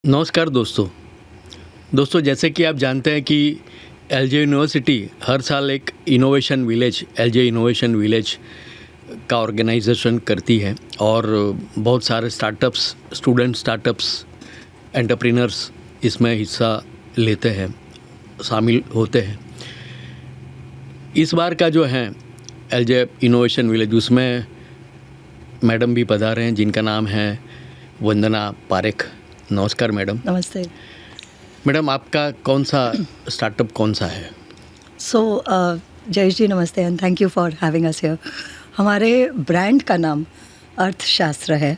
नमस्कार दोस्तों। जैसे कि आप जानते हैं कि एलजे यूनिवर्सिटी हर साल एक innovation village LJ innovation village का ऑर्गेनाइजेशन करती है और बहुत सारे स्टार्टअप्स, एंटरप्रेन्योर्स इसमें हिस्सा लेते हैं, शामिल होते हैं। इस बार का जो है एलजे इनोवेशन विलेज, उसमें मैडम भी पधारे हैं जिनका नाम है वंदना पारेख। नमस्कार मैडम। नमस्ते। मैडम, आपका कौन सा स्टार्टअप कौन सा है? जयेश जी नमस्ते and thank you for having us here. हमारे ब्रांड का नाम अर्थशास्त्र है।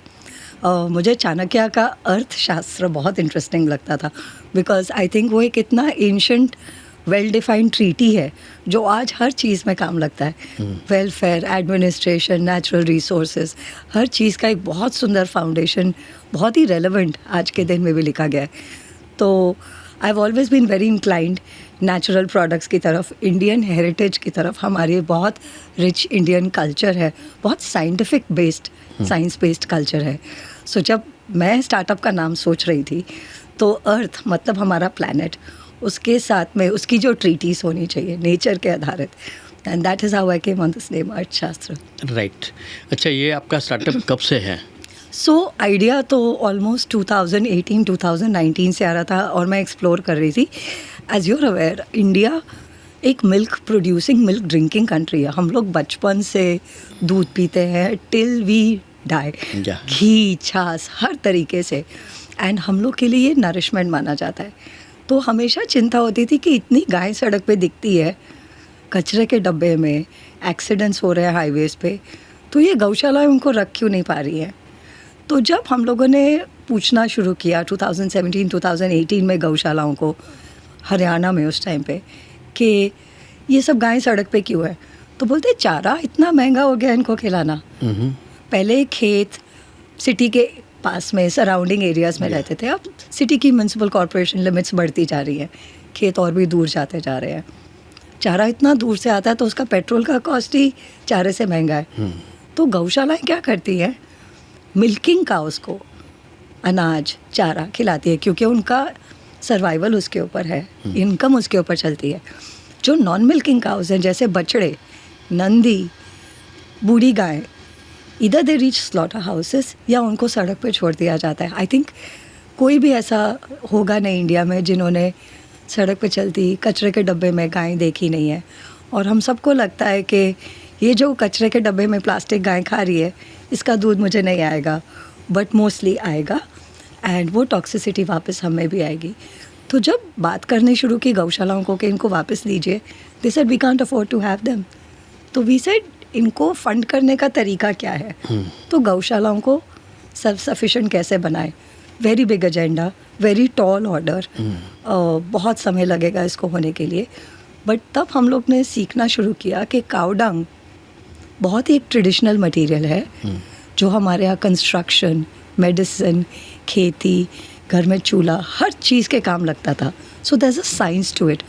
मुझे चाणक्य का अर्थशास्त्र बहुत इंटरेस्टिंग लगता था बिकॉज आई थिंक वो एक इतना एंशंट वेल डिफाइंड ट्रीटी है जो आज हर चीज़ में काम लगता है। वेलफेयर, एडमिनिस्ट्रेशन, नेचुरल रिसोर्सेज, हर चीज़ का एक बहुत सुंदर फाउंडेशन, बहुत ही रेलेवेंट आज के दिन में भी लिखा गया है। तो I have always been very inclined natural products की तरफ, इंडियन हेरिटेज की तरफ। हमारी बहुत रिच इंडियन कल्चर है, बहुत scientific based, science based culture है। सो जब मैं स्टार्टअप का नाम सोच रही थी तो अर्थ मतलब हमारा प्लैनेट, उसके साथ में उसकी जो ट्रीटीज होनी चाहिए नेचर के आधारित, and that is how I came on this name अर्थशास्त्र। राइट। अच्छा, ये आपका स्टार्टअप कब से है? सो आइडिया तो ऑलमोस्ट 2018-2019 से आ रहा था और मैं एक्सप्लोर कर रही थी। एज यूर अवेयर, इंडिया एक milk producing, milk drinking country है। हम लोग बचपन से दूध पीते हैं टिल वी डाई, घी, छाछ, हर तरीके से, एंड हम लोग के लिए ये नरिशमेंट माना जाता है। तो हमेशा चिंता होती थी कि इतनी गाय सड़क पे दिखती है, कचरे के डब्बे में, एक्सीडेंट्स हो रहे हैं हाईवेज़ पे, तो ये गौशाला उनको रख क्यों नहीं पा रही है। तो जब हम लोगों ने पूछना शुरू किया 2017-2018 में गौशालाओं को, हरियाणा में उस टाइम पे, कि ये सब गाय सड़क पे क्यों है, तो बोलते चारा इतना महंगा हो गया इनको खिलाना। पहले खेत सिटी के पास में सराउंडिंग एरियाज़ में रहते थे, अब सिटी की म्यूनसिपल कॉरपोरेशन लिमिट्स बढ़ती जा रही है, खेत और भी दूर जाते जा रहे हैं, चारा इतना दूर से आता है तो उसका पेट्रोल का कॉस्ट ही चारे से महंगा है। तो गौशालाएं क्या करती है, मिल्किंग काउस को अनाज, चारा खिलाती है क्योंकि उनका सर्वाइवल उसके ऊपर है, इनकम उसके ऊपर चलती है। जो नॉन मिल्किंग काउस हैं जैसे बछड़े, नंदी, बूढ़ी गाय, इधर दे रीच स्लॉटर हाउसेस या उनको सड़क पे छोड़ दिया जाता है। आई थिंक कोई भी ऐसा होगा नहीं इंडिया में जिन्होंने सड़क पे चलती कचरे के डब्बे में गाय देखी नहीं है। और हम सबको लगता है कि ये जो कचरे के डब्बे में प्लास्टिक गाय खा रही है, इसका दूध मुझे नहीं आएगा, बट मोस्टली आएगा, एंड वो टॉक्सिसिटी वापस हमें भी आएगी। तो जब बात करनी शुरू की गौशालाओं को कि इनको वापस लीजिए, they said we can't afford to have them. तो वी सेड इनको फंड करने का तरीका क्या है। तो गौशालाओं को सेल्फ सफिशिएंट कैसे बनाए, very big agenda, very tall order, बहुत समय लगेगा इसको होने के लिए। बट तब हम लोग ने सीखना शुरू किया कि काऊ डंग बहुत ही एक ट्रेडिशनल मटेरियल है जो हमारे यहाँ कंस्ट्रक्शन, मेडिसिन, खेती, घर में चूल्हा, हर चीज़ के काम लगता था। So there is a science to it.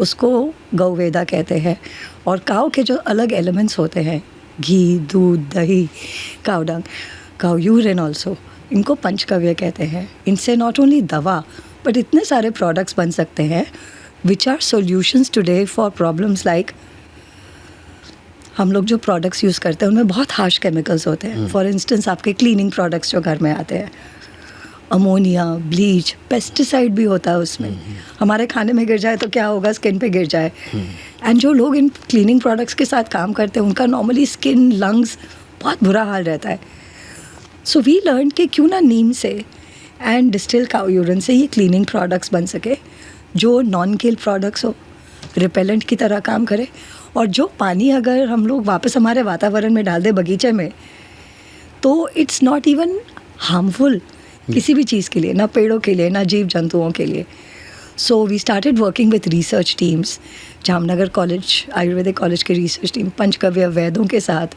उसको गौवेदा कहते हैं। और काऊ के जो अलग एलिमेंट्स होते हैं, घी, दूध, दही, काऊ डंग, काऊ यूरिन ऑल्सो, इनको पंचगव्य कहते हैं। इनसे नॉट ओनली दवा बट इतने सारे प्रोडक्ट्स बन सकते हैं which are solutions today for problems like, हम लोग जो प्रोडक्ट्स यूज़ करते हैं उनमें बहुत हार्श केमिकल्स होते हैं। फॉर इंस्टेंस आपके क्लीनिंग प्रोडक्ट्स जो घर में आते हैं, अमोनिया, ब्लीच, पेस्टिसाइड भी होता है उसमें। हमारे खाने में गिर जाए तो क्या होगा, स्किन पे गिर जाए। एंड जो लोग इन क्लीनिंग प्रोडक्ट्स के साथ काम करते हैं उनका नॉर्मली स्किन, लंग्स, बहुत बुरा हाल रहता है। सो वी लर्न कि क्यों ना नीम से एंड डिस्टिल काऊ यूरिन से ये क्लीनिंग प्रोडक्ट्स बन सके जो नॉन किल प्रोडक्ट्स हो, रिपेलेंट की तरह काम करे। और जो पानी अगर हम लोग वापस हमारे वातावरण में डाल दें बगीचे में, तो इट्स नॉट इवन हार्मफुल किसी भी चीज़ के लिए, ना पेड़ों के लिए, ना जीव जंतुओं के लिए। So we started working with research teams, Jamnagar college, Ayurvedic college के रिसर्च टीम, पंचगव्य वैद्यों के साथ,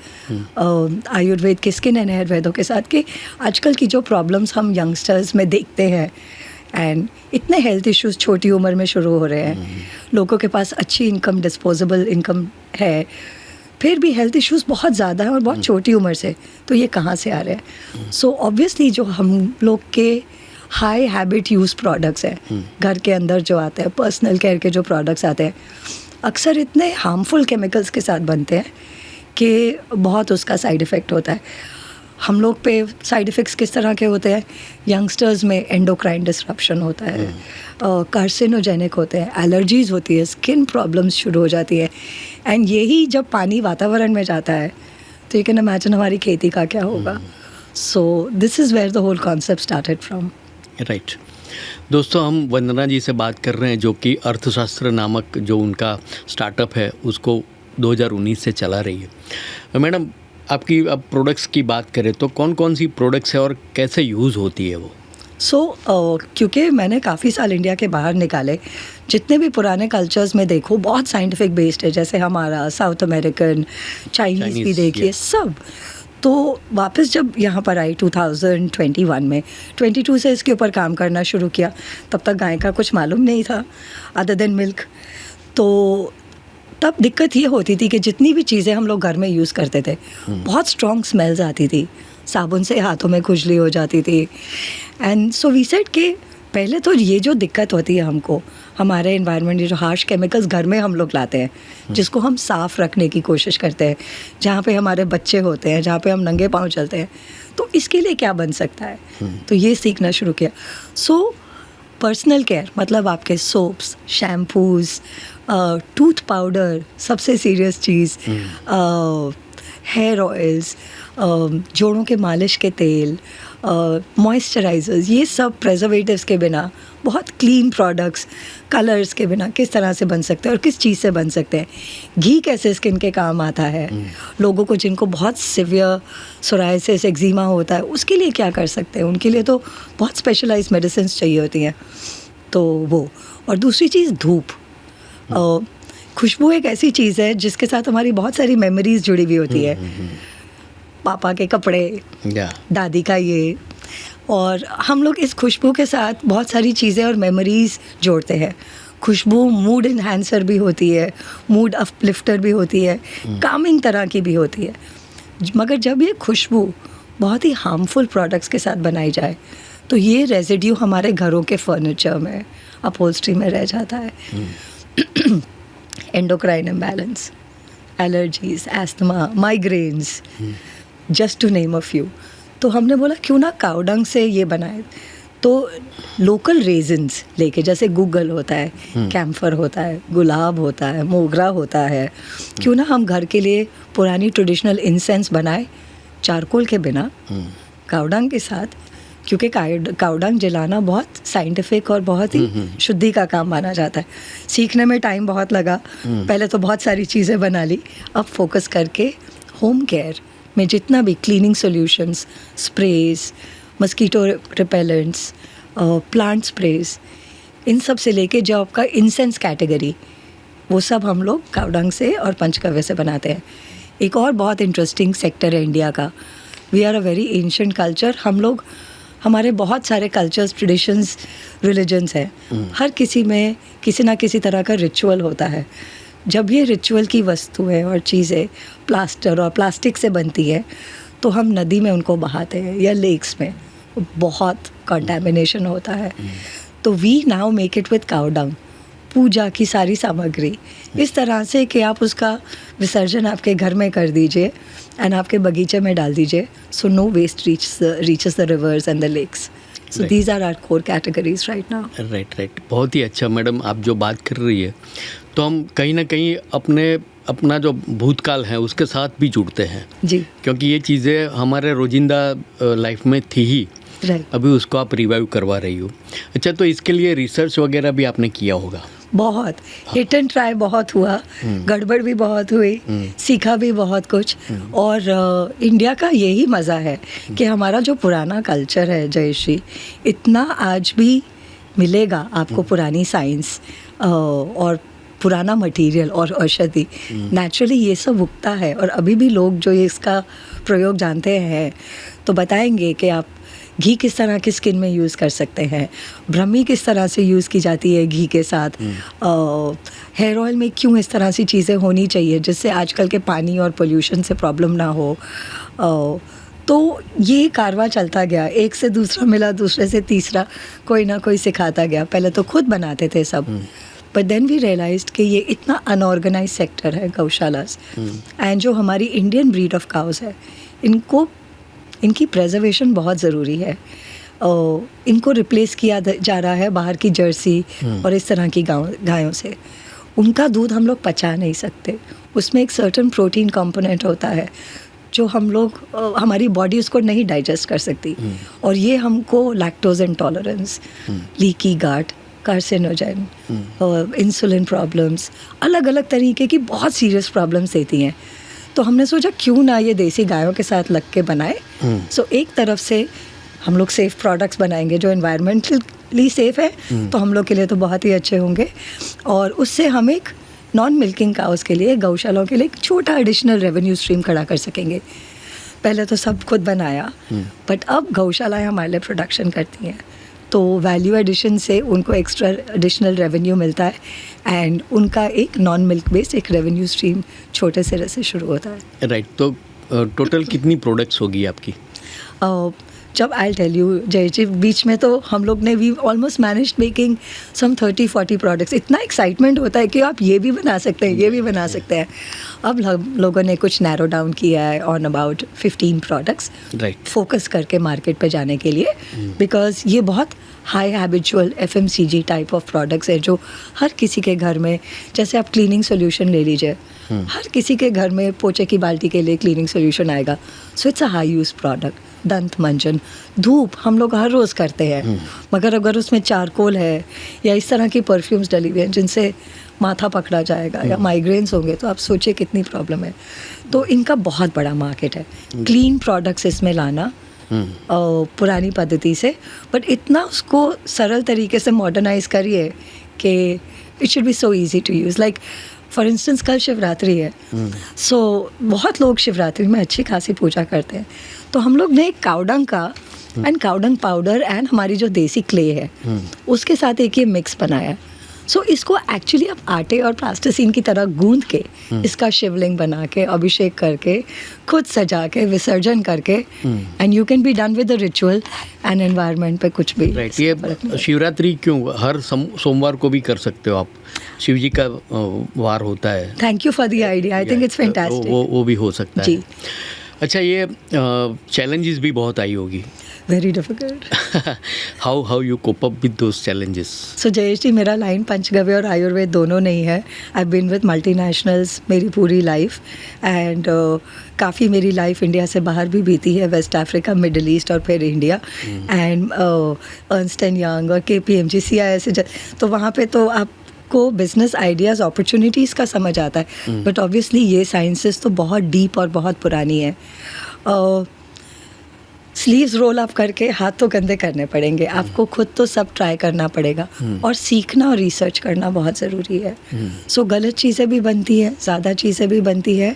आयुर्वेद के स्किन एंड हेयर वैद्यों के साथ, कि आजकल की जो प्रॉब्लम्स हम यंगस्टर्स में देखते हैं, एंड इतने हेल्थ इश्यूज छोटी उम्र में शुरू हो रहे हैं, लोगों के पास अच्छी इनकम, डिस्पोजेबल इनकम है, फिर भी हेल्थ इश्यूज बहुत ज़्यादा हैं और बहुत छोटी उम्र से, तो ये कहाँ से आ रहे हैं। सो ऑब्वियसली जो हम लोग के हाई हैबिट यूज़ प्रोडक्ट्स हैं, घर के अंदर जो आते हैं, पर्सनल केयर के जो प्रोडक्ट्स आते हैं, अक्सर इतने हार्मफुल केमिकल्स के साथ बनते हैं कि बहुत उसका साइड इफ़ेक्ट होता है। हम लोग पे साइड इफ़ेक्ट्स किस तरह के होते हैं? यंगस्टर्स में एंडोक्राइन डिसरप्शन होता है, कार्सिनोजेनिक होते हैं, एलर्जीज़ होती है, स्किन प्रॉब्लम्स शुरू हो जाती है। एंड यही जब पानी वातावरण में जाता है तो यू कैन इमेजिन हमारी खेती का क्या होगा। So this is where the whole concept started from. Right. दोस्तों, हम वंदना जी से बात कर रहे हैं जो कि अर्थशास्त्र नामक जो उनका स्टार्टअप है उसको 2019 से चला रही है। मैडम, आपकी अब प्रोडक्ट्स की बात करें तो कौन कौन सी प्रोडक्ट्स है और कैसे यूज़ होती है वो? क्योंकि मैंने काफ़ी साल इंडिया के बाहर निकाले, जितने भी पुराने कल्चर्स में देखो बहुत साइंटिफिक बेस्ड है, जैसे हमारा साउथ अमेरिकन, चाइनीज़ भी देखिए, सब। तो वापस जब यहाँ पर आई 2021 में, 22 से इसके ऊपर काम करना शुरू किया। तब तक गाय का कुछ मालूम नहीं था अदर देन मिल्क। तो तब दिक्कत ये होती थी कि जितनी भी चीज़ें हम लोग घर में यूज़ करते थे, बहुत स्ट्रॉन्ग स्मेल्स आती थी, साबुन से हाथों में खुजली हो जाती थी। एंड सो वी सेड कि पहले तो ये जो दिक्कत होती है हमको, हमारे एनवायरनमेंट, ये जो हार्श केमिकल्स घर में हम लोग लाते हैं, जिसको हम साफ़ रखने की कोशिश करते हैं, जहाँ पे हमारे बच्चे होते हैं, जहाँ पे हम नंगे पाँव चलते हैं, तो इसके लिए क्या बन सकता है? तो ये सीखना शुरू किया। सो पर्सनल केयर मतलब आपके सोप्स, शैम्पूज़, टूथ पाउडर, सबसे सीरियस चीज़, हेयर ऑयल्स, जोड़ों के मालिश के तेल, मॉइस्चराइजर्स, ये सब प्रेजर्वेटिव्स के बिना, बहुत क्लीन प्रोडक्ट्स, कलर्स के बिना किस तरह से बन सकते हैं और किस चीज़ से बन सकते हैं। घी कैसे स्किन के काम आता है, लोगों को जिनको बहुत सिवियर सोराइसिस, एक्जिमा होता है, उसके लिए क्या कर सकते हैं? उनके लिए तो बहुत स्पेशलाइज्ड मेडिसिन चाहिए होती हैं। तो वो, और दूसरी चीज़ धूप। खुशबू एक ऐसी चीज़ है जिसके साथ हमारी बहुत सारी मेमोरीज जुड़ी हुई होती है। पापा के कपड़े, दादी का ये, और हम लोग इस खुशबू के साथ बहुत सारी चीज़ें और मेमोरीज जोड़ते हैं। खुशबू मूड इन्हांसर भी होती है, मूड अपलिफ्टर भी होती है, कामिंग तरह की भी होती है। मगर जब ये खुशबू बहुत ही हार्मफुल प्रोडक्ट्स के साथ बनाई जाए तो ये रेजिड्यू हमारे घरों के फर्नीचर में, अपहोल्स्ट्री में रह जाता है। Endocrine imbalance, allergies, asthma, migraines, just to name a few. तो हमने बोला क्यों ना काऊ डंग से ये बनाए। तो लोकल रेजिन्स लेके, जैसे गूगल होता है, कैम्फर होता है, गुलाब होता है, मोगरा होता है, क्यों ना हम घर के लिए पुरानी ट्रेडिशनल इंसेंस बनाए चारकोल के बिना, काऊ डंग के साथ। क्योंकि काऊ डंग जलाना बहुत साइंटिफिक और बहुत ही शुद्धि का काम माना जाता है। सीखने में टाइम बहुत लगा, पहले तो बहुत सारी चीज़ें बना ली। अब फोकस करके होम केयर में जितना भी cleaning solutions, sprays, mosquito repellents, plant sprays, इन सब से लेके जो आपका इंसेंस कैटेगरी, वो सब हम लोग काऊ डंग से और पंचकव्य से बनाते हैं। एक और बहुत इंटरेस्टिंग सेक्टर है इंडिया का, we are a very ancient culture. हम लोग, हमारे बहुत सारे कल्चर्स, ट्रेडिशंस, रिलीजन्स हैं, हर किसी में किसी ना किसी तरह का रिचुअल होता है। जब ये रिचुअल की वस्तुएं और चीज़ें प्लास्टर और प्लास्टिक से बनती है तो हम नदी में उनको बहाते हैं या लेक्स में, बहुत कंटामिनेशन होता है। तो we now make it with cow dung, पूजा की सारी सामग्री इस तरह से कि आप उसका विसर्जन आपके घर में कर दीजिए एंड आपके बगीचे में डाल दीजिए। So no waste reaches the rivers and the lakes. So these are our core categories right now. Right. बहुत ही अच्छा मैडम, आप जो बात कर रही है तो हम कहीं ना कहीं अपना जो भूतकाल है उसके साथ भी जुड़ते हैं जी, क्योंकि ये चीज़ें हमारे रोजिंदा लाइफ में थी ही, अभी उसको आप रिवाइव करवा रही हो। अच्छा, तो इसके लिए रिसर्च वगैरह भी आपने किया होगा? बहुत हिट एंड ट्राई बहुत हुआ, गड़बड़ भी बहुत हुई, सीखा भी बहुत कुछ। और इंडिया का यही मज़ा है कि हमारा जो पुराना कल्चर है जयश्री, इतना आज भी मिलेगा आपको पुरानी साइंस और पुराना मटेरियल और औषधि, नेचुरली ये सब उगता है। और अभी भी लोग जो ये इसका प्रयोग जानते हैं तो बताएंगे कि आप घी किस तरह की स्किन में यूज़ कर सकते हैं, ब्रह्मी किस तरह से यूज़ की जाती है घी के साथ, हेयर ऑयल में क्यों इस तरह सी चीज़ें होनी चाहिए जिससे आजकल के पानी और पोल्यूशन से प्रॉब्लम ना हो। तो ये कारवां चलता गया, एक से दूसरा मिला, दूसरे से तीसरा, कोई ना कोई सिखाता गया। पहले तो खुद बनाते थे सब, बट देन वी रियलाइज्ड कि ये इतना अनऑर्गेनाइज सेक्टर है गौशालास, एंड जो हमारी इंडियन ब्रीड ऑफ काउस है, इनकी प्रेजर्वेशन बहुत ज़रूरी है। इनको रिप्लेस किया जा रहा है बाहर की जर्सी और इस तरह की गायों से। उनका दूध हम लोग पचा नहीं सकते, उसमें एक सर्टेन प्रोटीन कंपोनेंट होता है जो हम लोग हमारी बॉडी उसको नहीं डाइजेस्ट कर सकती, और ये हमको lactose intolerance, leaky guard, carcinogen, insulin problems, अलग अलग तरीके की बहुत सीरियस प्रॉब्लम्स देती हैं। तो हमने सोचा क्यों ना ये देसी गायों के साथ लग के बनाए। सो एक तरफ से हम लोग सेफ़ प्रोडक्ट्स बनाएंगे जो एनवायरमेंटली सेफ़ है, तो हम लोग के लिए तो बहुत ही अच्छे होंगे, और उससे हम एक नॉन मिल्किंग काउस के लिए, गौशालाओं के लिए एक छोटा एडिशनल रेवेन्यू स्ट्रीम खड़ा कर सकेंगे। पहले तो सब खुद बनाया, बट अब गौशालाएं हमारे लिए प्रोडक्शन करती हैं, तो वैल्यू एडिशन से उनको एक्स्ट्रा एडिशनल रेवेन्यू मिलता है, एंड उनका एक नॉन मिल्क बेस्ड एक रेवेन्यू स्ट्रीम छोटे सिरे से शुरू होता है। राइट, तो टोटल कितनी प्रोडक्ट्स होगी आपकी? जब आई टेल यू जय जी, बीच में तो हम लोग ने we almost manage making some 30-40 products. इतना एक्साइटमेंट होता है कि आप ये भी बना सकते हैं, ये भी बना सकते हैं। अब लोगों ने कुछ नैरो डाउन किया है on about 15 products, right, focus करके मार्केट पे जाने के लिए, बिकॉज ये बहुत high habitual FMCG type of products है जो हर किसी के घर में, जैसे आप क्लीनिंग सोल्यूशन ले लीजिए, हर किसी के घर में पोछे की बाल्टी के लिए क्लीनिंग सोल्यूशन आएगा। So it's a high use product. दंत मंजन, धूप हम लोग हर रोज़ करते हैं, मगर अगर उसमें चारकोल है या इस तरह की परफ्यूम्स डली हुई हैं जिनसे माथा पकड़ा जाएगा या माइग्रेन्स होंगे, तो आप सोचिए कितनी प्रॉब्लम है। तो इनका बहुत बड़ा मार्केट है। क्लीन प्रोडक्ट्स इसमें लाना पुरानी पद्धति से, बट इतना उसको सरल तरीके से मॉडर्नाइज करिए कि it should be so easy to use. Like for instance कल शिवरात्रि है, सो बहुत लोग शिवरात्रि में अच्छी खासी पूजा करते हैं, तो हम लोग ने काउडंग का एंड काउडंग पाउडर एंड हमारी जो देसी क्ले है उसके साथ एक ये मिक्स बनाया है। सो इसको एक्चुअली आप आटे और प्लास्टिसिन की तरह गूंद के इसका शिवलिंग बना के, अभिषेक करके, खुद सजा के, विसर्जन करके, and you can be done with the ritual and environment पे कुछ भी। राइट, ये शिवरात्रि क्यों हर सोमवार को भी कर सकते हो आप? शिव जी का वार होता है। Thank you for the idea, I think it's fantastic. वो भी हो सकता है जी। अच्छा, ये चैलेंजेस भी बहुत आई होगी। Very difficult. How you cope up with those challenges? So Jayesh ji, मेरा लाइन पंचगव्य और आयुर्वेद दोनों नहीं है। आई बीन विद मल्टीनेशनल्स मेरी पूरी लाइफ, एंड काफ़ी मेरी लाइफ इंडिया से बाहर भी बीती है, वेस्ट अफ्रीका, मिडल ईस्ट और फिर India, and Ernst and young और KPMG, CIS, तो वहाँ पे तो आपको बिजनेस आइडियाज़, अपॉर्चुनिटीज़ का समझ आता है, बट ऑब्वियसली ये साइंसेस तो बहुत डीप और बहुत पुरानी है। स्लीव्स रोल अप करके हाथ तो गंदे करने पड़ेंगे, आपको खुद तो सब ट्राई करना पड़ेगा, और सीखना और रिसर्च करना बहुत ज़रूरी है। सो गलत चीज़ें भी बनती हैं, ज़्यादा चीज़ें भी बनती है,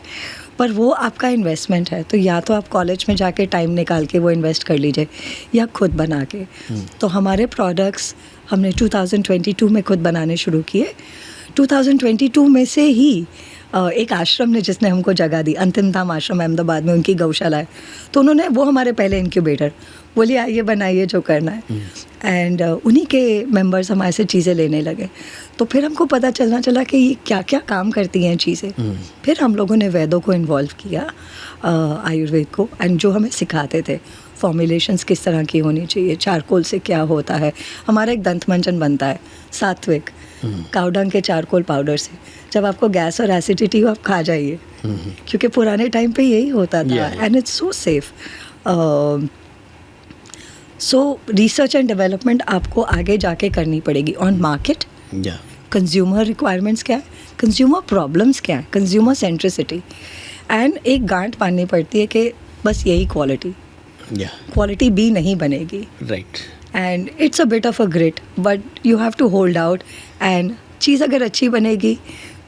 पर वो आपका इन्वेस्टमेंट है। तो या तो आप कॉलेज में जाके टाइम निकाल के वो इन्वेस्ट कर लीजिए, या खुद बना के। तो हमारे प्रोडक्ट्स हमने 2022 में खुद बनाने शुरू किए। 2022 में से ही एक आश्रम ने जिसने हमको जगह दी, अंतिम धाम आश्रम अहमदाबाद में, उनकी गौशाला है, तो उन्होंने, वो हमारे पहले इंक्यूबेटर, बोलिए आइए बनाइए जो करना है, एंड उन्हीं के मेंबर्स हमारे से चीज़ें लेने लगे। तो फिर हमको पता चला कि ये क्या क्या काम करती हैं चीज़ें। फिर हम लोगों ने वैदों को इन्वॉल्व किया, आयुर्वेद को, एंड जो हमें सिखाते थे फॉर्मुलेशंस किस तरह की होनी चाहिए, चारकोल से क्या होता है। हमारा एक दंत मंजन बनता है सात्विक, काउडंग के चारकोल पाउडर से। जब आपको गैस और एसिडिटी हो, आप खा जाइए, क्योंकि पुराने टाइम पे यही होता था, and it's so safe. So research and development आपको आगे जाके करनी पड़ेगी ऑन मार्केट, कंज्यूमर रिक्वायरमेंट्स क्या है, कंज्यूमर प्रॉब्लम्स क्या है, कंज्यूमर सेंट्रिसिटी, एंड एक गांठ बांधनी पड़ती है कि बस यही क्वालिटी भी नहीं बनेगी। Right, and it's a bit of a grit, but you have to hold out, and चीज़ अगर अच्छी बनेगी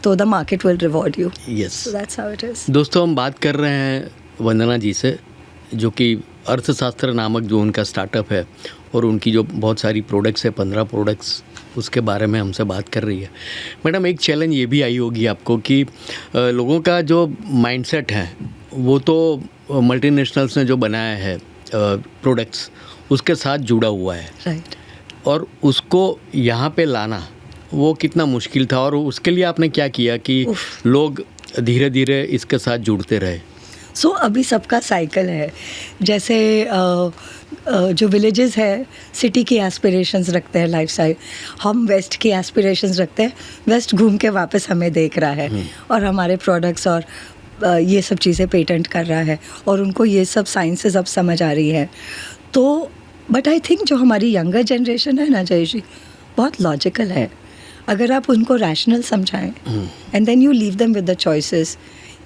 तो the market will reward you. Yes, that's how it is. दोस्तों, हम बात कर रहे हैं वंदना जी से, जो कि अर्थशास्त्र नामक जो उनका स्टार्टअप है, और उनकी जो बहुत सारी प्रोडक्ट्स है, 15 प्रोडक्ट्स, उसके बारे में हमसे बात कर रही है। मैडम, एक चैलेंज ये भी आई होगी आपको कि लोगों का जो माइंडसेट है वो तो मल्टीनेशनल्स ने जो बनाया है प्रोडक्ट्स, उसके साथ जुड़ा हुआ है, राइट। और उसको यहाँ पे लाना वो कितना मुश्किल था, और उसके लिए आपने क्या किया कि लोग धीरे धीरे इसके साथ जुड़ते रहे? सो अभी सबका साइकिल है। जैसे जो विलेजेस है सिटी की एस्पिरेशंस रखते हैं लाइफस्टाइल, हम वेस्ट की एस्पिरेशंस रखते हैं, वेस्ट घूम के वापस हमें देख रहा है और हमारे प्रोडक्ट्स और ये सब चीज़ें पेटेंट कर रहा है, और उनको ये सब साइंसेस अब समझ आ रही है। तो बट आई थिंक जो हमारी यंगर जनरेशन है ना जय जी, बहुत लॉजिकल है। अगर आप उनको रैशनल समझाएं and then you leave them with the choices,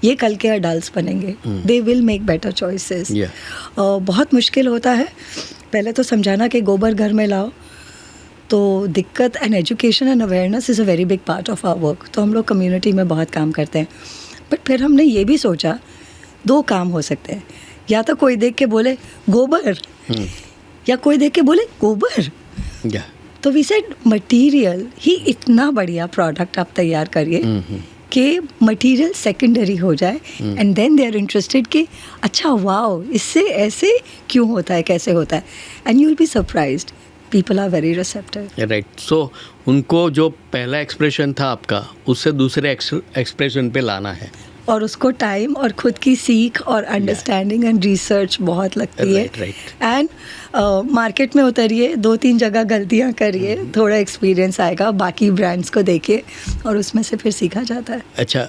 ये कल के अडल्ट्स बनेंगे, they will make better choices. बहुत मुश्किल होता है पहले तो समझाना कि गोबर घर में लाओ, तो दिक्कत and education and awareness is a very big part of our work. तो हम लोग कम्युनिटी में बहुत काम करते हैं, बट फिर हमने ये भी सोचा 2 काम हो सकते हैं, या तो कोई देख के बोले गोबर, या कोई देख के बोले गोबर। तो वी सेड मटेरियल ही इतना बढ़िया प्रोडक्ट आप तैयार करिए कि मटेरियल सेकेंडरी हो जाए, and then they are interested कि अच्छा वाओ इससे ऐसे क्यों होता है, कैसे होता है, and you will be surprised, people are very receptive. Right. So उनको जो पहला एक्सप्रेशन था आपका, उससे दूसरे एक्सप्रेशन पे लाना है, और उसको टाइम और खुद की सीख और अंडरस्टैंडिंग एंड रिसर्च बहुत लगती है। एंड मार्केट में उतरिए, 2-3 जगह गलतियां करिए, थोड़ा एक्सपीरियंस आएगा, बाकी ब्रांड्स को देखिए और उसमें से फिर सीखा जाता है। अच्छा,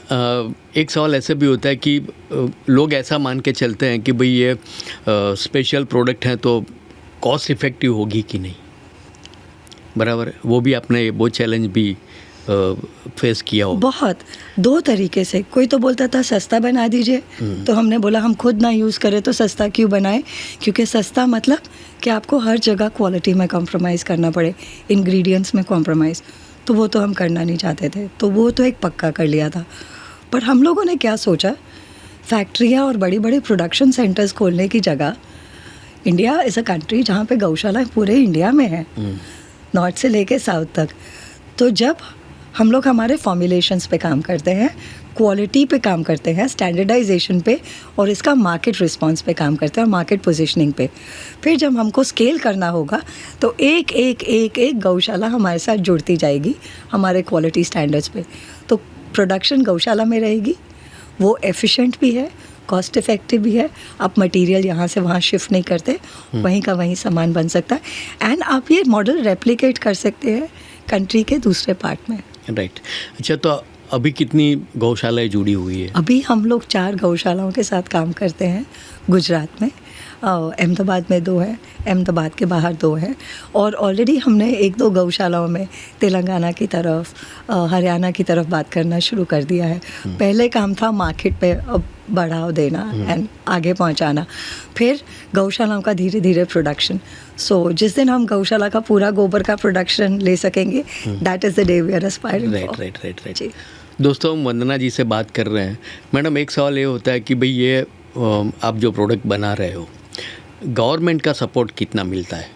एक सवाल ऐसे भी होता है कि लोग ऐसा मान के चलते हैं कि भाई ये स्पेशल प्रोडक्ट हैं तो कॉस्ट इफ़ेक्टिव होगी कि नहीं, बराबर है? वो भी आपने वो चैलेंज भी फेस किया हो? बहुत, 2 तरीके से। कोई तो बोलता था सस्ता बना दीजिए, तो हमने बोला हम खुद ना यूज़ करें तो सस्ता क्यों बनाएं, क्योंकि सस्ता मतलब कि आपको हर जगह क्वालिटी में कॉम्प्रोमाइज़ करना पड़े, इंग्रेडिएंट्स में कॉम्प्रोमाइज़, तो वो तो हम करना नहीं चाहते थे, तो वो तो एक पक्का कर लिया था। पर हम लोगों ने क्या सोचा, फैक्ट्रियाँ और बड़ी बड़े प्रोडक्शन सेंटर्स खोलने की जगह, इंडिया इज़ अ कंट्री जहाँ पे गौशाला पूरे इंडिया में है, नॉर्थ से लेके साउथ तक। तो जब हम लोग हमारे फॉर्मुलेशंस पे काम करते हैं, क्वालिटी पे काम करते हैं, स्टैंडर्डाइजेशन पे, और इसका मार्केट रिस्पांस पे काम करते हैं, और मार्केट पोजीशनिंग पे, फिर जब हमको स्केल करना होगा तो एक गौशाला हमारे साथ जुड़ती जाएगी हमारे क्वालिटी स्टैंडर्ड्स पे। तो प्रोडक्शन गौशाला में रहेगी, वो एफिशिएंट भी है, कॉस्ट इफ़ेक्टिव भी है, आप मटेरियल यहाँ से वहाँ शिफ्ट नहीं करते, वहीं का वहीं सामान बन सकता है, एंड आप ये मॉडल रेप्लिकेट कर सकते हैं कंट्री के दूसरे पार्ट में। राइट। अच्छा, तो अभी कितनी गौशालाएं जुड़ी हुई है? अभी हम लोग 4 गौशालाओं के साथ काम करते हैं गुजरात में, अहमदाबाद में 2 हैं, अहमदाबाद के बाहर 2 हैं, और ऑलरेडी हमने 1-2 गौशालाओं में तेलंगाना की तरफ, हरियाणा की तरफ बात करना शुरू कर दिया है। पहले काम था मार्केट पे अब बढ़ावा देना एंड आगे पहुंचाना, फिर गौशालाओं का धीरे धीरे प्रोडक्शन। सो जिस दिन हम गौशाला का पूरा गोबर का प्रोडक्शन ले सकेंगे, that is the day we are aspiring for. Right. दोस्तों, हम वंदना जी से बात कर रहे हैं। मैडम, एक सवाल ये होता है कि भाई ये आप जो प्रोडक्ट बना रहे हो, गवर्नमेंट का सपोर्ट कितना मिलता है?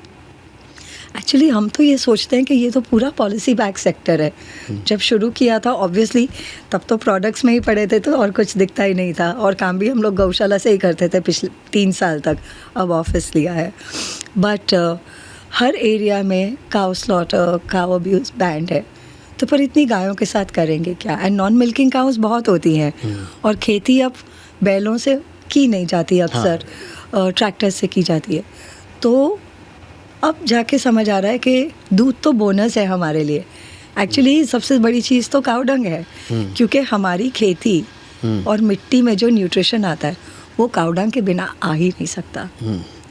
एक्चुअली हम तो ये सोचते हैं कि ये तो पूरा पॉलिसी बैक सेक्टर है। जब शुरू किया था ऑब्वियसली तब तो प्रोडक्ट्स में ही पड़े थे, तो और कुछ दिखता ही नहीं था, और काम भी हम लोग गौशाला से ही करते थे पिछले 3 साल तक, अब ऑफिस लिया है। बट हर एरिया में cow slaughter, cow abuse band है, तो पर इतनी गायों के साथ करेंगे क्या? एंड नॉन मिल्किंग काउस बहुत होती हैं, और खेती अब बैलों से की नहीं जाती, अक्सर ट्रैक्टर से की जाती है। तो अब जाके समझ आ रहा है कि दूध तो बोनस है हमारे लिए। एक्चुअली सबसे बड़ी चीज़ तो काऊ डंग है, क्योंकि हमारी खेती और मिट्टी में जो न्यूट्रिशन आता है वो काऊ डंग के बिना आ ही नहीं सकता।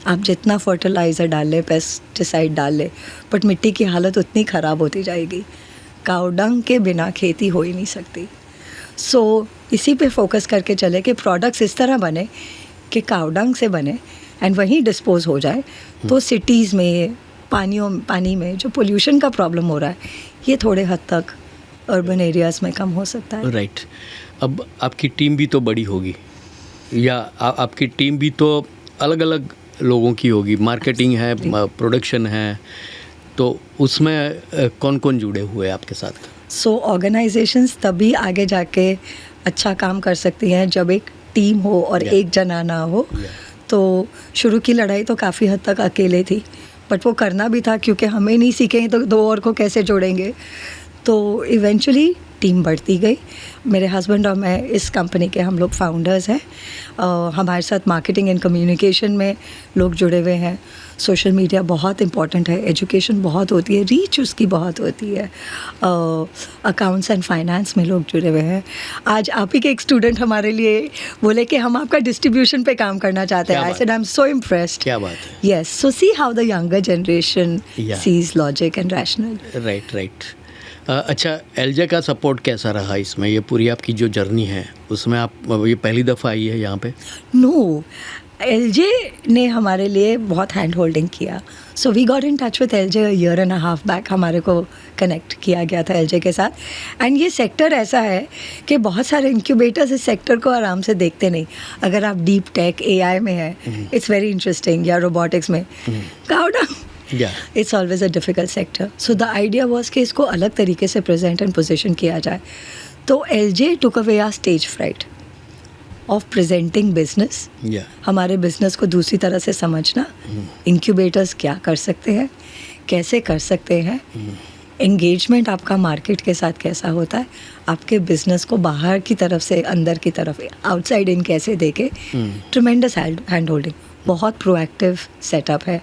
आप जितना फर्टिलाइज़र डाल ले, पेस्टिसाइड डाल ले, बट मिट्टी की हालत उतनी ख़राब होती जाएगी। काऊ डंग के बिना खेती हो ही नहीं सकती। सो इसी पे फोकस करके चले कि प्रोडक्ट्स इस तरह बने कि काऊ डंग से बने एंड वहीं डिस्पोज हो जाए, तो सिटीज़ में पानी में जो पोल्यूशन का प्रॉब्लम हो रहा है, ये थोड़े हद तक अर्बन एरियाज़ में कम हो सकता है। राइट। अब आपकी टीम भी तो बड़ी होगी, या आपकी टीम भी तो अलग अलग लोगों की होगी, मार्केटिंग है, प्रोडक्शन है, तो उसमें कौन कौन जुड़े हुए हैं आपके साथ? सो ऑर्गेनाइजेशंस तभी आगे जाके अच्छा काम कर सकती हैं जब एक टीम हो और Yeah. एक जना ना हो. तो शुरू की लड़ाई तो काफ़ी हद तक अकेले थी, बट वो करना भी था क्योंकि हमें नहीं सीखेंगे तो दो और को कैसे जोड़ेंगे. तो इवेंचुअली टीम बढ़ती गई. मेरे हस्बैंड और मैं इस कंपनी के हम लोग फाउंडर्स हैं. हमारे साथ मार्केटिंग एंड कम्युनिकेशन में लोग जुड़े हुए हैं. सोशल मीडिया बहुत इम्पॉर्टेंट है, एजुकेशन बहुत होती है, रीच उसकी बहुत होती है. अकाउंट्स एंड फाइनेंस में लोग जुड़े हुए हैं. आज आप ही के एक स्टूडेंट हमारे लिए बोले कि हम आपका डिस्ट्रीब्यूशन पे काम करना चाहते हैं. क्या आई बात said I am so impressed. क्या बात है. Yes, so see how the younger generation Yeah. sees logic and rational. Right. अच्छा, एलजे का सपोर्ट कैसा रहा इसमें? ये पूरी आपकी जो जर्नी है उसमें आप ये पहली दफ़ा आई है यहाँ पे? No, LJ ने हमारे लिए बहुत हैंड होल्डिंग किया. So we got in touch with LJ a year and a half back. हमारे को कनेक्ट किया गया था LJ के साथ. एंड ये सेक्टर ऐसा है कि बहुत सारे इंक्यूबेटर्स इस सेक्टर को आराम से देखते नहीं. अगर आप डीप टेक AI में है, इट्स वेरी इंटरेस्टिंग, या रोबोटिक्स में, cow down. Yeah. It's always a difficult sector. So the idea was कि इसको अलग तरीके से प्रेजेंट एंड पोजिशन किया जाए. तो LJ took away our stage fright of presenting business. Yeah. हमारे बिजनेस को दूसरी तरह से समझना, इंक्यूबेटर्स क्या कर सकते हैं, कैसे कर सकते हैं, एंगेजमेंट आपका मार्केट के साथ कैसा होता है, आपके बिजनेस को बाहर की तरफ से अंदर की तरफ, आउटसाइड इन कैसे देखे. ट्रिमेंडस हैंड होल्डिंग, बहुत प्रोएक्टिव सेटअप है.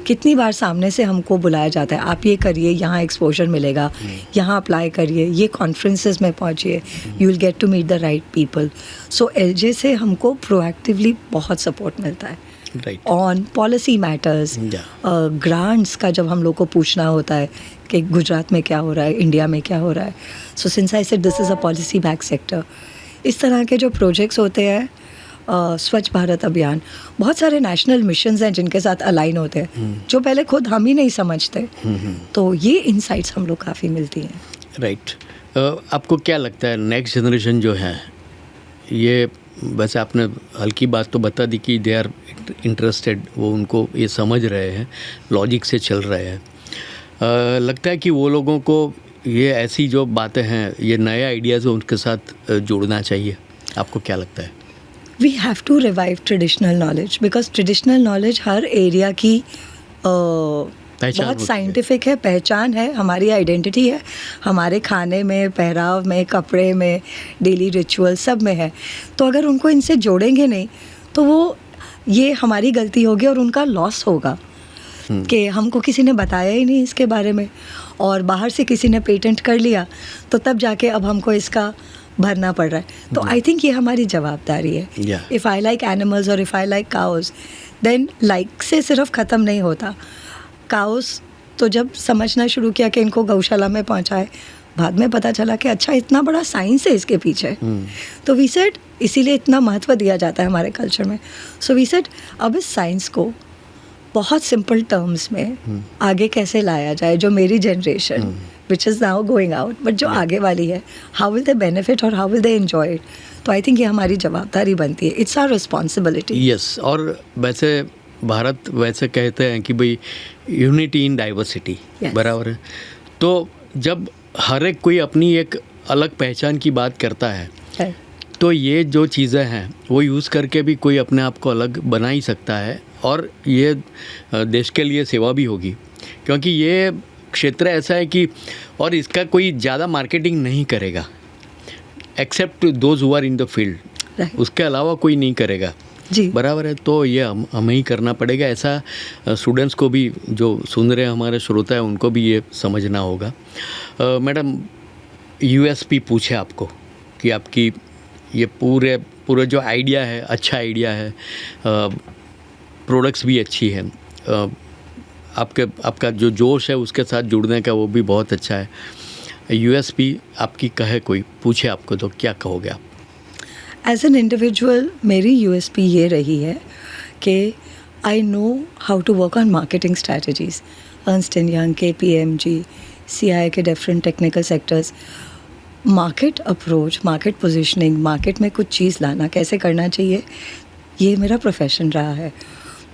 कितनी बार सामने से हमको बुलाया जाता है, आप ये करिए, यहाँ एक्सपोजर मिलेगा, यहाँ अप्लाई करिए, ये कॉन्फ्रेंसेस में पहुँचिए, you will get to meet the right people. So LJ से हमको प्रोएक्टिवली बहुत सपोर्ट मिलता है right. On policy matters. Grants का जब हम लोग को पूछना होता है कि गुजरात में क्या हो रहा है, इंडिया में क्या हो रहा है. So since I said this is a policy back sector. इस तरह के जो प्रोजेक्ट्स होते हैं, स्वच्छ भारत अभियान, बहुत सारे नेशनल मिशंस हैं जिनके साथ अलाइन होते हैं, जो पहले खुद हम ही नहीं समझते. तो ये इनसाइट्स हम लोग काफ़ी मिलती हैं. राइट. आपको क्या लगता है नेक्स्ट जनरेशन जो है, ये वैसे आपने हल्की बात तो बता दी कि दे आर इंटरेस्टेड, वो उनको ये समझ रहे हैं, लॉजिक से चल रहे हैं. लगता है कि वो लोगों को ये ऐसी जो बातें हैं, ये नए आइडियाज़ उनके साथ जोड़ना चाहिए. आपको क्या लगता है? We have to revive traditional knowledge, because traditional knowledge हर एरिया की बहुत होती है. साइंटिफिक है, पहचान है, हमारी आइडेंटिटी है, हमारे खाने में, पहराव में, कपड़े में, डेली रिचुअल सब में है. तो अगर उनको इनसे जोड़ेंगे नहीं तो वो ये हमारी गलती होगी और उनका लॉस होगा कि हमको किसी ने बताया ही नहीं इसके बारे में, और बाहर से किसी ने पेटेंट कर लिया तो तब जाके अब हमको इसका भरना पड़ रहा है. तो आई थिंक ये हमारी जवाबदारी है. Yeah. If I like animals और if I like cows, then like से सिर्फ ख़त्म नहीं होता. काउस तो जब समझना शुरू किया कि इनको गौशाला में पहुंचाए, बाद में पता चला कि अच्छा इतना बड़ा साइंस है इसके पीछे. तो वी सेड, इसीलिए इतना महत्व दिया जाता है हमारे कल्चर में. सो वी सेड अब इस साइंस को बहुत सिंपल टर्म्स में आगे कैसे लाया जाए, जो मेरी generation which is now going out, but जो आगे वाली है, हाउ विल दे बेनिफिट और how will they enjoy it. तो आई थिंक ये हमारी जवाबदारी बनती है. It's our responsibility. यस. और वैसे भारत वैसे कहते हैं कि भाई यूनिटी इन डाइवर्सिटी. Yes. बराबर है. तो जब हर एक कोई अपनी एक अलग पहचान की बात करता है, तो ये जो चीज़ें हैं वो यूज़ करके भी कोई अपने आप को अलग बना ही सकता है, और ये देश के लिए सेवा भी होगी, क्योंकि ये क्षेत्र ऐसा है कि, और इसका कोई ज़्यादा मार्केटिंग नहीं करेगा except those who are in the field. उसके अलावा कोई नहीं करेगा. जी बराबर है. तो ये हमें ही करना पड़ेगा. ऐसा स्टूडेंट्स को भी, जो सुन रहे हैं हमारे श्रोता है, उनको भी ये समझना होगा. मैडम, USP पूछे आपको कि आपकी ये पूरे जो आइडिया है, अच्छा आइडिया है, प्रोडक्ट्स भी अच्छी है, आपका जो जोश है उसके साथ जुड़ने का वो भी बहुत अच्छा है. USP आपकी कहे कोई पूछे आपको तो क्या कहोगे आप? एज एन इंडिविजुअल मेरी USP ये रही है कि I know how to work on marketing strategies. Ernst and Young, KPMG, CI के different technical sectors, market approach, market positioning, market में कुछ चीज़ लाना कैसे करना चाहिए, ये मेरा प्रोफेशन रहा है.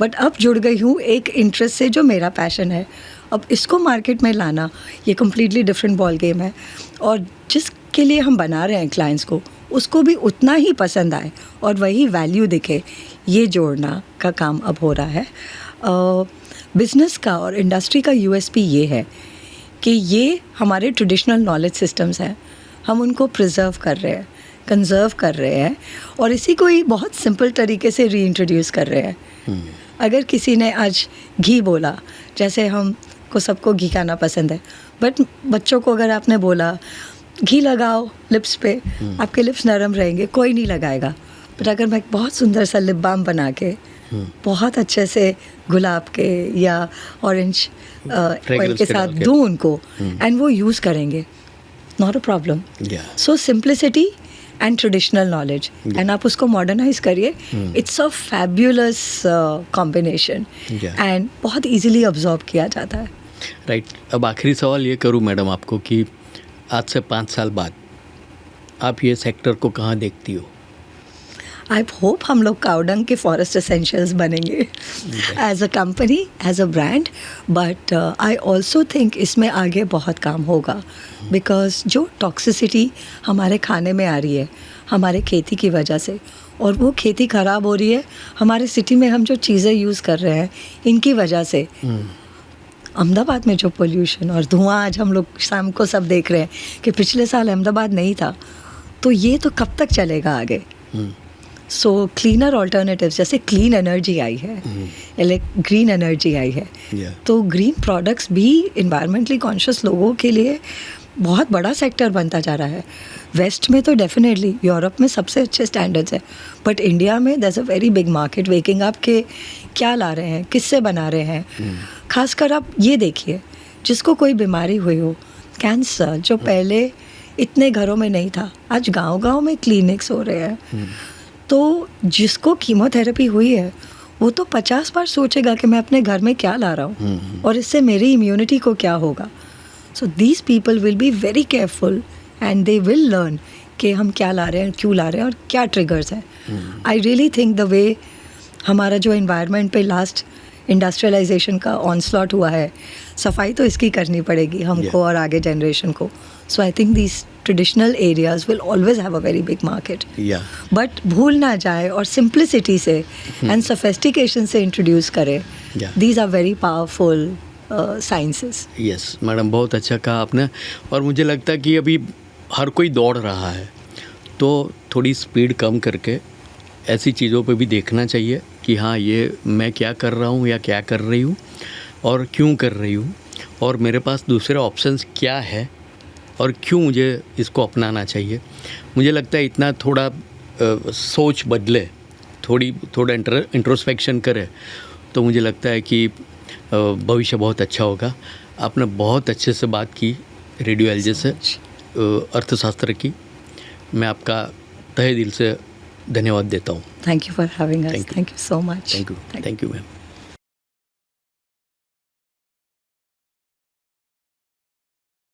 बट अब जुड़ गई हूँ एक इंटरेस्ट से जो मेरा पैशन है. अब इसको मार्केट में लाना ये कम्प्लीटली डिफरेंट बॉल गेम है, और जिसके लिए हम बना रहे हैं क्लाइंट्स को, उसको भी उतना ही पसंद आए और वही वैल्यू दिखे, ये जोड़ना का काम अब हो रहा है। बिज़नेस का और इंडस्ट्री का यूएसपी ये है कि ये हमारे ट्रेडिशनल नॉलेज सिस्टम्स हैं, हम उनको प्रिजर्व कर रहे हैं, कंजर्व कर रहे हैं और इसी को ही बहुत सिंपल तरीके से रीइंट्रोड्यूस कर रहे हैं। अगर किसी ने आज घी बोला, जैसे हमको सबको घी खाना पसंद है, बट बच्चों को अगर आपने बोला घी लगाओ लिप्स पे, आपके लिप्स नरम रहेंगे, कोई नहीं लगाएगा। बट अगर मैं एक बहुत सुंदर सा लिप बाम बना के बहुत अच्छे से गुलाब के या ऑरेंज ऑयल के साथ दूँ उनको एंड वो यूज़ करेंगे, not a problem. So simplicity and traditional knowledge, and आप उसको मॉडर्नाइज करिए, it's a fabulous combination and बहुत इजीली अब्जॉर्ब किया जाता है। राइट। अब आखिरी सवाल ये करूँ मैडम आपको कि आज से 5 साल बाद आप ये सेक्टर को कहाँ देखती हो? आई होप हम लोग काउडंग के फॉरेस्ट एसेंशियल्स बनेंगे as a company, as a brand, but I also think इसमें आगे बहुत काम होगा, बिकॉज जो टॉक्सिसिटी हमारे खाने में आ रही है हमारे खेती की वजह से, और वो खेती ख़राब हो रही है हमारे सिटी में हम जो चीज़ें यूज़ कर रहे हैं इनकी वजह से। अहमदाबाद में जो पोल्यूशन और धुआं आज हम लोग शाम को सब देख रहे हैं कि पिछले साल अहमदाबाद नहीं था, तो ये तो कब तक चलेगा आगे? सो क्लीनर ऑल्टरनेटिव्स, जैसे क्लीन एनर्जी आई है, ग्रीन एनर्जी आई है, तो ग्रीन प्रोडक्ट्स भी इन्वायरमेंटली कॉन्शियस लोगों के लिए बहुत बड़ा सेक्टर बनता जा रहा है। वेस्ट में तो डेफिनेटली, यूरोप में सबसे अच्छे स्टैंडर्ड्स हैं, बट इंडिया में that's a very big market. Waking up के क्या ला रहे हैं, किससे बना रहे हैं, खासकर आप ये देखिए जिसको कोई बीमारी हुई हो, कैंसर, जो पहले इतने घरों में नहीं था, आज गांव-गांव में क्लिनिक्स हो रहे हैं। तो जिसको कीमोथेरेपी हुई है वो तो 50 बार सोचेगा कि मैं अपने घर में क्या ला रहा हूँ और इससे मेरी इम्यूनिटी को क्या होगा। So these people will be very careful and they will learn कि हम क्या ला रहे हैं, क्यों ला रहे हैं और क्या ट्रिगर्स हैं। I really think the way हमारा जो इन्वायरमेंट पे लास्ट इंडस्ट्रियलाइजेशन का ऑनस्लॉट हुआ है, सफाई तो इसकी करनी पड़ेगी हमको और आगे जनरेशन को। So I think these traditional areas will always have a very big market, but भूल ना जाए और सिंप्लिसिटी से एंड सोफिस्टिकेशन से इंट्रोड्यूस करे। These are very powerful sciences. Yes madam, बहुत अच्छा कहा आपने। और मुझे लगता है कि अभी हर कोई दौड़ रहा है, तो थोड़ी स्पीड कम करके ऐसी चीज़ों पे भी देखना चाहिए कि हाँ, ये मैं क्या कर रहा हूँ या क्या कर रही हूँ और क्यों कर रही हूँ, और मेरे पास दूसरे ऑप्शंस क्या है और क्यों मुझे इसको अपनाना चाहिए। मुझे लगता है इतना थोड़ा सोच बदले, थोड़ा इंट्रोस्पेक्शन करे, तो मुझे लगता है कि भविष्य बहुत अच्छा होगा। आपने बहुत अच्छे से बात की रेडियो एलजे से अर्थशास्त्र की। मैं आपका तहे दिल से धन्यवाद देता हूँ। Thank you for having us. Thank you so much. Thank you ma'am.